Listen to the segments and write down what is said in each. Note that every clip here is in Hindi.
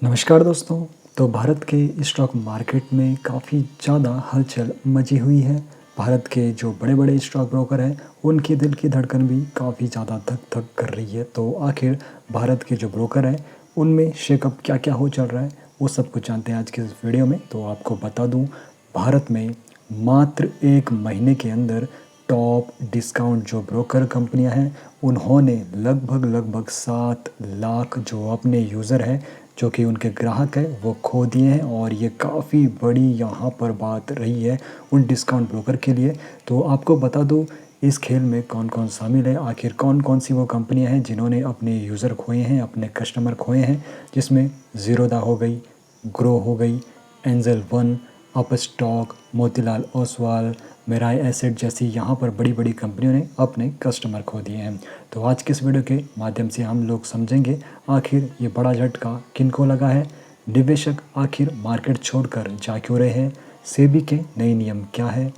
नमस्कार दोस्तों। तो भारत के स्टॉक मार्केट में काफ़ी ज़्यादा हलचल मची हुई है। भारत के जो बड़े-बड़े स्टॉक ब्रोकर हैं, उनकी दिल की धड़कन भी काफ़ी ज़्यादा धक-धक कर रही है। तो आखिर भारत के जो ब्रोकर हैं, उनमें शेकअप क्या-क्या हो चल रहा है, वो सब कुछ जानते हैं आज के इस वीडियो में। तो आपको बता दूँ, भारत में मात्र 1 महीने के अंदर टॉप डिस्काउंट जो ब्रोकर कंपनियां हैं, उन्होंने लगभग 7 लाख जो अपने यूज़र हैं, जो कि उनके ग्राहक हैं, वो खो दिए हैं। और ये काफ़ी बड़ी यहाँ पर बात रही है उन डिस्काउंट ब्रोकर के लिए। तो आपको बता दूँ, इस खेल में कौन-कौन शामिल है, आखिर कौन-कौन सी वो कंपनियां हैं जिन्होंने अपने यूज़र खोए हैं, अपने कस्टमर खोए हैं, जिसमें ज़ीरोधा हो गई, ग्रो हो गई, angel one, Upstox, Motilal Oswal, Mirae asset जैसी यहाँ पर बड़ी-बड़ी कंपनियों ने अपने कस्टमर खो दिए हैं। तो आज के इस वीडियो के माध्यम से हम लोग समझेंगे आखिर ये बड़ा झटका किनको लगा है, निवेशक आखिर मार्केट छोड़कर जा क्यों रहे हैं, सेबी के नए नियम क्या है,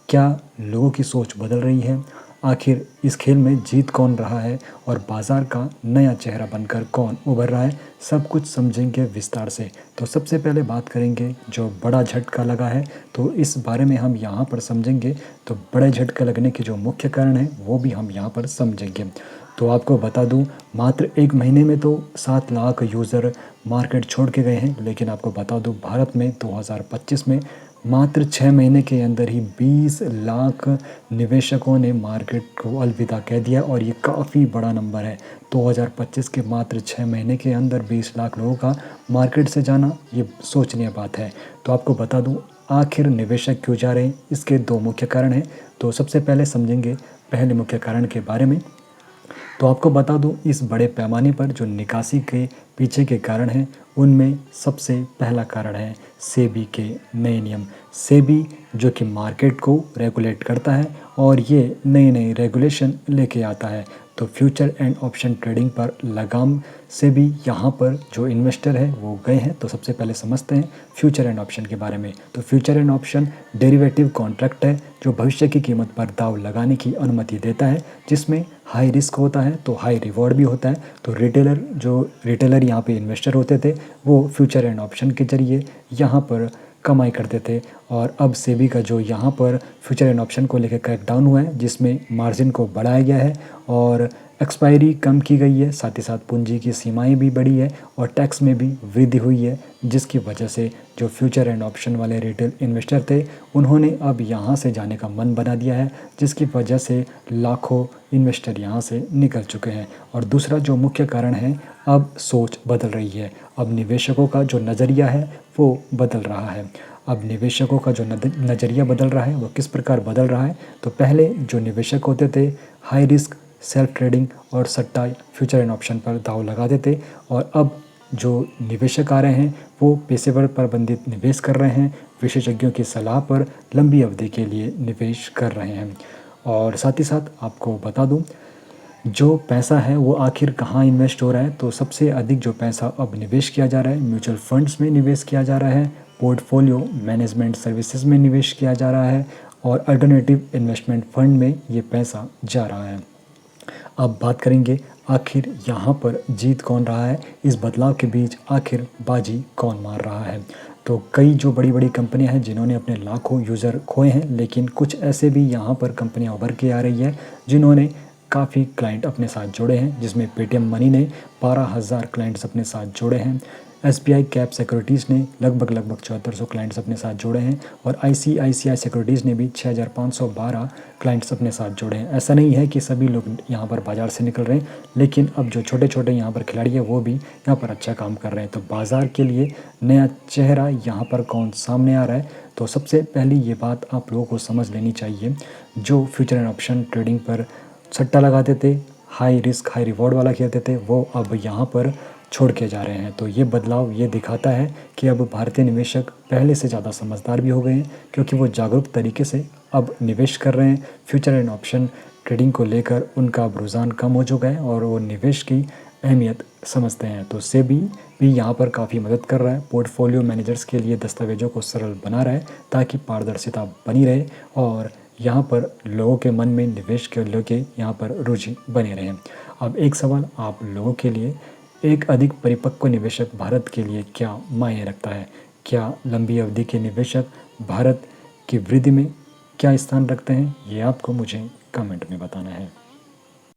क्या लोगों की सोच बदल रही है, आखिर इस खेल में जीत कौन रहा है और बाज़ार का नया चेहरा बनकर कौन उभर रहा है, सब कुछ समझेंगे विस्तार से। तो सबसे पहले बात करेंगे जो बड़ा झटका लगा है, तो इस बारे में हम यहाँ पर समझेंगे। तो बड़े झटके लगने के जो मुख्य कारण हैं, वो भी हम यहाँ पर समझेंगे। तो आपको बता दूँ, मात्र 1 महीने में तो 7 लाख यूज़र मार्केट छोड़ के गए हैं, लेकिन आपको बता दूँ, भारत में 2025 में मात्र 6 महीने के अंदर ही 20 लाख निवेशकों ने मार्केट को अलविदा कह दिया। और ये काफ़ी बड़ा नंबर है। 2025 के मात्र 6 महीने के अंदर 20 लाख लोगों का मार्केट से जाना, ये सोचनीय बात है। तो आपको बता दूँ, आखिर निवेशक क्यों जा रहे हैं, इसके 2 मुख्य कारण हैं। तो सबसे पहले समझेंगे पहले मुख्य कारण के बारे में। तो आपको बता दूँ, इस बड़े पैमाने पर जो निकासी के पीछे के कारण हैं, उनमें सबसे पहला कारण है सेबी के नए नियम। सेबी जो कि मार्केट को रेगुलेट करता है और ये नए-नए रेगुलेशन लेके आता है। तो फ्यूचर एंड ऑप्शन ट्रेडिंग पर लगाम से भी यहाँ पर जो इन्वेस्टर है वो गए हैं। तो सबसे पहले समझते हैं फ्यूचर एंड ऑप्शन के बारे में। तो future and option derivative contract है जो भविष्य की कीमत पर दांव लगाने की अनुमति देता है, जिसमें हाई रिस्क होता है तो हाई रिवॉर्ड भी होता है। तो रिटेलर यहाँ पे इन्वेस्टर होते थे, वो फ्यूचर एंड ऑप्शन के जरिए यहाँ पर कमाई करते थे। और अब सेबी का जो यहाँ पर फ्यूचर एंड ऑप्शन को लेकर क्रैकडाउन हुआ है, जिसमें मार्जिन को बढ़ाया गया है और एक्सपायरी कम की गई है, साथ ही साथ पूंजी की सीमाएं भी बढ़ी है और टैक्स में भी वृद्धि हुई है, जिसकी वजह से जो फ्यूचर एंड ऑप्शन वाले रिटेल इन्वेस्टर थे, उन्होंने अब यहाँ से जाने का मन बना दिया है, जिसकी वजह से लाखों इन्वेस्टर यहाँ से निकल चुके हैं। और दूसरा जो मुख्य कारण है, अब सोच बदल रही है। अब निवेशकों का जो नज़रिया है वो बदल रहा है। अब निवेशकों का जो नज़रिया बदल रहा है वो किस प्रकार बदल रहा है। तो पहले जो निवेशक होते थे, हाई रिस्क सेल्फ ट्रेडिंग और सट्टा फ्यूचर एंड ऑप्शन पर दांव लगाते थे, और अब जो निवेशक आ रहे हैं वो पेशेवर प्रबंधित निवेश कर रहे हैं, विशेषज्ञों की सलाह पर लंबी अवधि के लिए निवेश कर रहे हैं। और साथ ही साथ आपको बता दूं, जो पैसा है वो आखिर कहाँ इन्वेस्ट हो रहा है। तो सबसे अधिक जो पैसा अब निवेश किया जा रहा है, म्यूचुअल फंड्स में निवेश किया जा रहा है, पोर्टफोलियो मैनेजमेंट सर्विसेज में निवेश किया जा रहा है और अल्टरनेटिव इन्वेस्टमेंट फंड में ये पैसा जा रहा है। अब बात करेंगे आखिर यहाँ पर जीत कौन रहा है, इस बदलाव के बीच आखिर बाजी कौन मार रहा है। तो कई जो बड़ी-बड़ी कंपनियां हैं जिन्होंने अपने लाखों यूज़र खोए हैं, लेकिन कुछ ऐसे भी यहाँ पर कंपनियां उभर के आ रही है जिन्होंने काफ़ी क्लाइंट अपने साथ जोड़े हैं, जिसमें पेटीएम मनी ने 12,000 क्लाइंट्स अपने साथ जोड़े हैं। एसबीआई कैप सिक्योरिटीज़ ने लगभग 7400 क्लाइंट्स अपने साथ जोड़े हैं और आईसीआईसीआई सिक्योरिटीज़ ने भी 6512 क्लाइंट्स अपने साथ जोड़े हैं। ऐसा नहीं है कि सभी लोग यहाँ पर बाज़ार से निकल रहे हैं, लेकिन अब जो छोटे-छोटे यहाँ पर खिलाड़ी हैं वो भी यहाँ पर अच्छा काम कर रहे हैं। तो बाज़ार के लिए नया चेहरा यहाँ पर कौन सामने आ रहा है। तो सबसे पहली ये बात आप लोगों को समझ लेनी चाहिए, जो फ्यूचर एंड ऑप्शन ट्रेडिंग पर सट्टा लगाते थे, हाई रिस्क हाई रिवॉर्ड वाला खेलते थे, वो अब यहाँ पर छोड़ के जा रहे हैं। तो ये बदलाव ये दिखाता है कि अब भारतीय निवेशक पहले से ज़्यादा समझदार भी हो गए हैं, क्योंकि वो जागरूक तरीके से अब निवेश कर रहे हैं। फ्यूचर एंड ऑप्शन ट्रेडिंग को लेकर उनका अब रुझान कम हो चुका है और वो निवेश की अहमियत समझते हैं। तो सेबी भी यहाँ पर काफ़ी मदद कर रहा है, पोर्टफोलियो मैनेजर्स के लिए दस्तावेजों को सरल बना रहा है ताकि पारदर्शिता बनी रहे और यहाँ पर लोगों के मन में निवेश के लेके यहाँ पर रुचि बने रहें। अब एक सवाल आप लोगों के लिए एक अधिक परिपक्व निवेशक भारत के लिए क्या मायने रखता है? क्या लंबी अवधि के निवेशक भारत की वृद्धि में क्या स्थान रखते हैं? ये आपको मुझे कमेंट में बताना है।